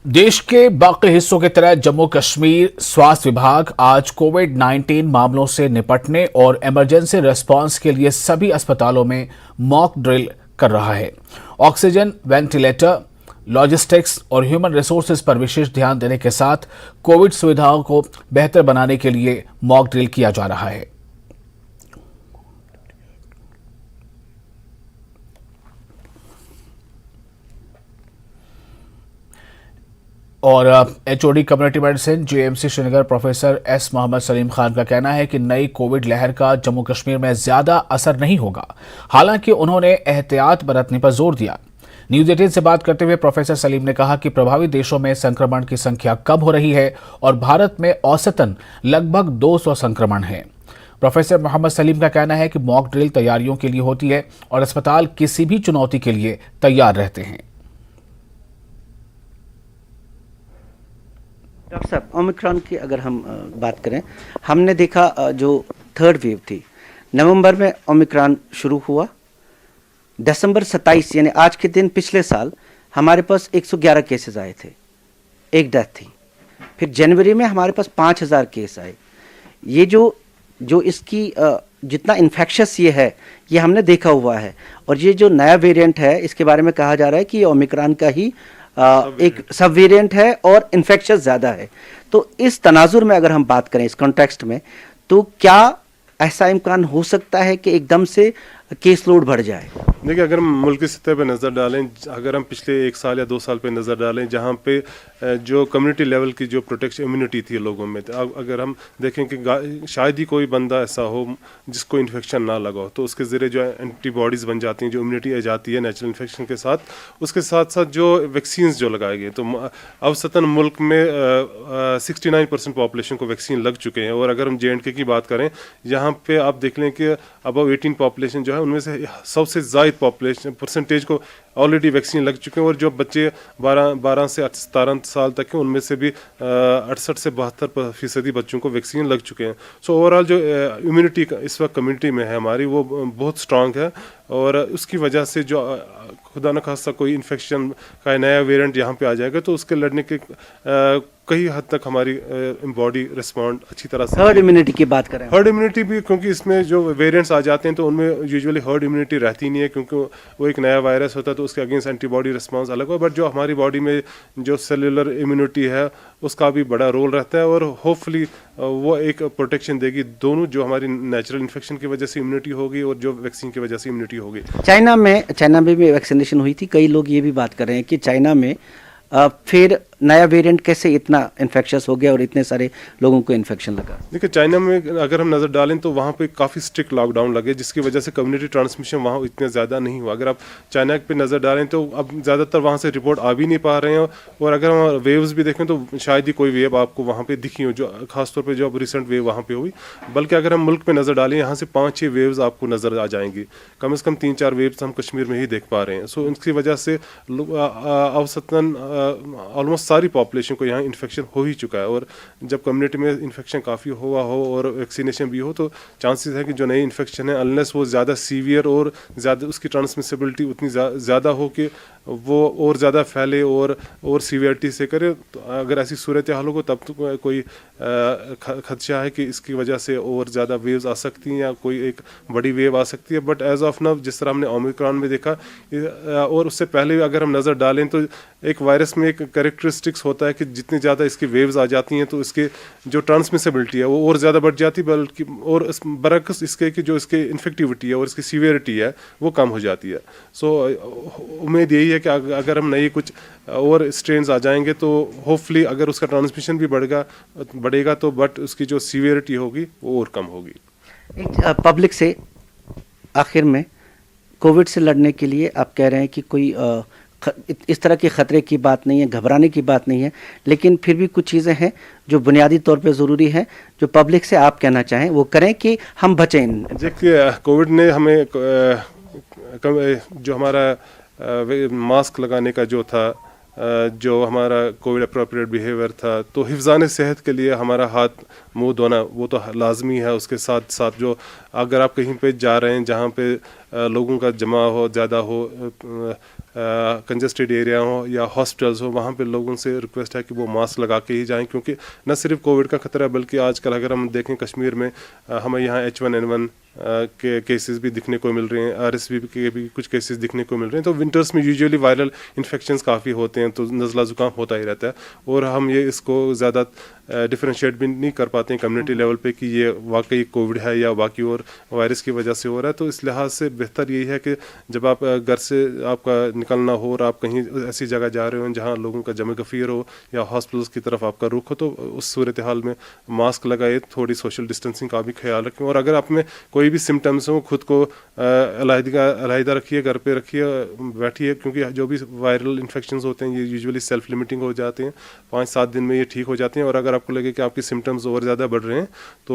देश के बाकी हिस्सों की तरह जम्मू कश्मीर स्वास्थ्य विभाग आज कोविड-19 मामलों से निपटने और इमरजेंसी रिस्पांस के लिए सभी अस्पतालों में मॉक ड्रिल कर रहा है। ऑक्सीजन, वेंटिलेटर, लॉजिस्टिक्स और ह्यूमन रिसोर्सेज पर विशेष ध्यान देने के साथ कोविड सुविधाओं को बेहतर बनाने के लिए मॉक ड्रिल किया जा रहा है। और HOD community medicine JMC Srinagar professor S Mohammad Salim Khan का कहना है कि नई कोविड लहर का जम्मू कश्मीर में ज्यादा असर नहीं होगा। हालांकि उन्होंने एहतियात बरतने पर जोर दिया। न्यूज 18 से बात करते हुए प्रोफेसर सलीम ने कहा कि प्रभावित देशों में संक्रमण की संख्या कम हो रही है और भारत में औसतन लगभग 200 संक्रमण हैं। प्रोफेसर मोहम्मद सलीम का कहना है कि मॉक ड्रिल तैयारियों के लिए होती है और अस्पताल किसी भी चुनौती के लिए तैयार रहते हैं। डॉक्टर साहब, ओमिक्रॉन की अगर हम बात करें, हमने देखा जो थर्ड वेव थी, नवंबर में ओमिक्रॉन शुरू हुआ। दिसंबर 27 यानी आज के दिन पिछले साल हमारे पास 111 केसेस आए थे, एक डेथ थी। फिर जनवरी में हमारे पास 5000 केस आए। ये जो इसकी जितना इन्फेक्शस ये है, ये हमने देखा हुआ है। और ये जो नया वेरिएंट है, इसके बारे में कहा जा रहा है कि ये ओमिक्रॉन का ही एक सब वेरिएंट है और इन्फेक्शस ज़्यादा है। तो इस तनाजुर में अगर हम बात करें, इस कॉन्टेक्स्ट में, तो क्या ऐसा इम्कान हो सकता है कि एकदम से केस लोड बढ़ जाए? देखिए, अगर हम मुल्क की सतह पर नज़र डालें, अगर हम पिछले 1 साल या 2 साल पे नज़र डालें, जहाँ पे जो कम्युनिटी लेवल की जो प्रोटेक्शन इम्यूनिटी थी लोगों में, तो अगर हम देखें कि शायद ही कोई बंदा ऐसा हो जिसको इन्फेक्शन ना लगा हो, तो उसके ज़रिए जो एंटीबॉडीज़ बन जाती हैं, जो इम्यूनिटी आ जाती है नेचुरल इन्फेक्शन के साथ, उसके साथ साथ जो वैक्सीन जो लगाए गए, तो अवसतन मुल्क में 69% पॉपुलेशन को वैक्सीन लग चुके हैं। और अगर हम JNK की बात करें, यहाँ पे आप देख लें कि अबव 18 पॉपुलेशन जो है, उनमें से सबसे ज़ायद पॉपुलेशन परसेंटेज को ऑलरेडी वैक्सीन लग चुके हैं। और जो बच्चे 12 से 17 साल तक हैं, उनमें से भी 68 से 72% बच्चों को वैक्सीन लग चुके हैं। सो ओवरऑल जो इम्यूनिटी इस वक्त कम्युनिटी में है हमारी, वो बहुत स्ट्रांग है। और उसकी वजह से जो खुदा न खास्ता कोई इन्फेक्शन का नया वेरिएंट यहाँ पे आ जाएगा, तो उसके लड़ने के कई हद तक हमारी बॉडी रिस्पॉन्ड अच्छी तरह से। हर्ड इम्यूनिटी की बात करें, हर्ड इम्यूनिटी भी, क्योंकि इसमें जो वेरिएंट्स आ जाते हैं तो उनमें यूजुअली हर्ड इम्यूनिटी रहती नहीं है, क्योंकि वो एक नया वायरस होता है, तो उसके अगेंस्ट एंटीबॉडी रिस्पांस अलग हो। बट जो हमारी बॉडी में जो सेलुलर इम्यूनिटी है, उसका भी बड़ा रोल रहता है और होपफुली वो एक प्रोटेक्शन देगी। दोनों, जो हमारी नेचुरल इन्फेक्शन की वजह से इम्यूनिटी होगी और जो वैक्सीन की वजह से इम्यूनिटी होगी। चाइना में भी वैक्सीनेशन हुई थी। कई लोग ये भी बात कर रहे हैं कि चाइना में फिर नया वेरिएंट कैसे इतना इन्फेक्शस हो गया और इतने सारे लोगों को इन्फेक्शन लगा। देखिए, चाइना में अगर हम नज़र डालें तो वहाँ पे काफ़ी स्ट्रिक्ट लॉकडाउन लगे, जिसकी वजह से कम्युनिटी ट्रांसमिशन वहाँ इतने ज़्यादा नहीं हुआ। अगर आप चाइना पे नज़र डालें तो अब ज़्यादातर वहाँ से रिपोर्ट आ भी नहीं पा रहे हैं। और अगर हम वेव्स भी देखें तो शायद ही कोई वेव आपको वहाँ पर दिखी हो, जो खासतौर पर जो अब रिसेंट वेव वहाँ पर हुई। बल्कि अगर हम मुल्क में नज़र डालें, यहाँ से 5-6 वेव्स आपको नज़र आ जाएंगी। कम से कम 3-4 वेव्स हम कश्मीर में ही देख पा रहे हैं। सो इसकी वजह से औसतन ऑलमोस्ट सारी पॉपुलेशन को यहाँ इन्फेक्शन हो ही चुका है। और जब कम्युनिटी में इन्फेक्शन काफ़ी हुआ हो और वैक्सीनेशन भी हो, तो चांसेस है कि जो नई इन्फेक्शन है, अनलेस वो ज़्यादा सीवियर और ज़्यादा उसकी ट्रांसमिसिबिलिटी उतनी ज़्यादा हो कि वो और ज़्यादा फैले और सीवियरिटी से करे, तो अगर ऐसी सूरत हाल हो तब तो कोई खदशा है कि इसकी वजह से और ज़्यादा वेव्स आ सकती हैं या कोई एक बड़ी वेव आ सकती है। बट एज ऑफ नाउ, जिस तरह हमने ओमिक्रॉन में देखा और उससे पहले अगर हम नज़र डालें, तो एक वायरस में एक कैरेक्टरिस्टिक्स होता है कि जितनी ज़्यादा इसकी वेव्स आ जाती हैं तो इसके जो ट्रांसमिसिबिलिटी है वो और ज़्यादा बढ़ जाती है, बल्कि और बरअक्स इसके कि जो इसके इन्फेक्टिविटी है और इसकी सीवियरिटी है वो कम हो जाती है। सो उम्मीद यही है कि अगर हम नई कुछ और स्ट्रेन्स आ जाएंगे तो होपफुली अगर उसका ट्रांसमिशन भी बढ़ेगा तो बट उसकी जो सीवियरिटी होगी वो और कम होगी। पब्लिक से आखिर में, कोविड से लड़ने के लिए आप कह रहे हैं कि कोई इस तरह के ख़तरे की बात नहीं है, घबराने की बात नहीं है, लेकिन फिर भी कुछ चीज़ें हैं जो बुनियादी तौर पे ज़रूरी हैं, जो पब्लिक से आप कहना चाहें वो करें कि हम बचें। देखिए, कोविड ने हमें जो हमारा मास्क लगाने का जो था, जो हमारा कोविड अप्रोप्रिएट बिहेवियर था, तो हिफ़्ज़ान सेहत के लिए हमारा हाथ मुंह धोना वो तो लाजमी है। उसके साथ साथ जो अगर आप कहीं पे जा रहे हैं जहाँ पे लोगों का जमा हो ज़्यादा हो, कंजेस्टेड एरिया हो या हॉस्पिटल्स हो, वहाँ पे लोगों से रिक्वेस्ट है कि वो मास्क लगा के ही जाएं, क्योंकि न सिर्फ कोविड का खतरा है बल्कि आजकल अगर हम देखें कश्मीर में हमें यहाँ H1N1 के केसेस भी दिखने को मिल रहे हैं, RSV के भी कुछ केसेस दिखने को मिल रहे हैं। तो विंटर्स में यूजुअली वायरल इन्फेक्शंस काफ़ी होते हैं, तो नज़ला ज़ुकाम होता ही रहता है और हम ये इसको ज़्यादा डिफरेंशिएट भी नहीं कर पाते हैं कम्युनिटी लेवल पे कि ये वाकई कोविड है या बाकी और वायरस की वजह से हो रहा है। तो इस लिहाज से बेहतर यही है कि जब आप घर से आपका निकलना हो और आप कहीं ऐसी जगह जा रहे हो जहाँ लोगों का जमा गफीर हो या हॉस्पिटल्स की तरफ आपका रुख हो, तो उस सूरत हाल में मास्क लगाए, थोड़ी सोशल डिस्टेंसिंग का भी ख्याल रखें और अगर आप में कोई भी सिम्टम्स हो खुद को अलहदा रखिए, घर पे रखिए, बैठिए, क्योंकि जो भी वायरल इन्फेक्शंस होते हैं ये यूजुअली सेल्फ लिमिटिंग हो जाते हैं, 5-7 दिन में ये ठीक हो जाते हैं। और अगर आपको लगे कि आपके सिम्टम्स और ज़्यादा बढ़ रहे हैं तो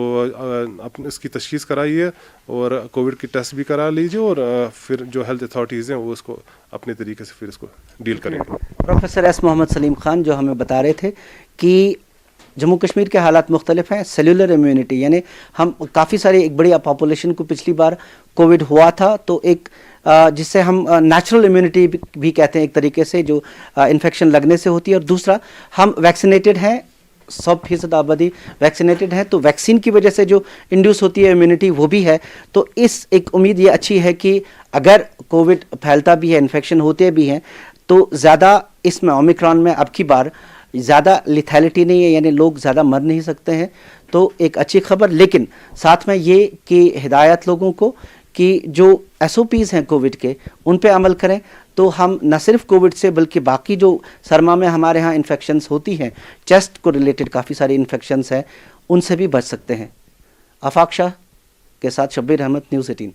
आप इसकी तशखीस कराइए और कोविड की टेस्ट भी करा लीजिए और फिर जो हेल्थ अथॉरिटीज़ हैं वो उसको अपने तरीके से फिर इसको डील करेंगे। प्रोफेसर एस मोहम्मद सलीम खान जो हमें बता रहे थे कि जम्मू कश्मीर के हालात मुख्तलिफ हैं। सेलुलर इम्यूनिटी यानी हम काफ़ी सारी एक बड़ी पॉपुलेशन को पिछली बार कोविड हुआ था तो एक जिससे हम नेचुरल इम्यूनिटी भी कहते हैं एक तरीके से, जो इन्फेक्शन लगने से होती है। और दूसरा हम वैक्सीनेटेड हैं, 100% आबादी वैक्सीनेटेड है, तो वैक्सीन की वजह से जो इंड्यूस होती है इम्यूनिटी वो भी है। तो इस एक उम्मीद ये अच्छी है कि अगर कोविड फैलता भी है, इन्फेक्शन होते भी हैं, तो ज़्यादा इसमें ओमिक्रॉन में अब की बार ज़्यादा लिथैलिटी नहीं है, यानी लोग ज़्यादा मर नहीं सकते हैं। तो एक अच्छी खबर, लेकिन साथ में ये कि हिदायत लोगों को कि जो SOPs हैं कोविड के उन पे अमल करें, तो हम न सिर्फ कोविड से बल्कि बाकी जो सरमा में हमारे यहाँ इन्फेक्शंस होती हैं, चेस्ट को रिलेटेड काफ़ी सारी इन्फेक्शंस हैं, उनसे भी बच सकते हैं। आफाक शाह के साथ शब्बीर अहमद, न्यूज़ 18।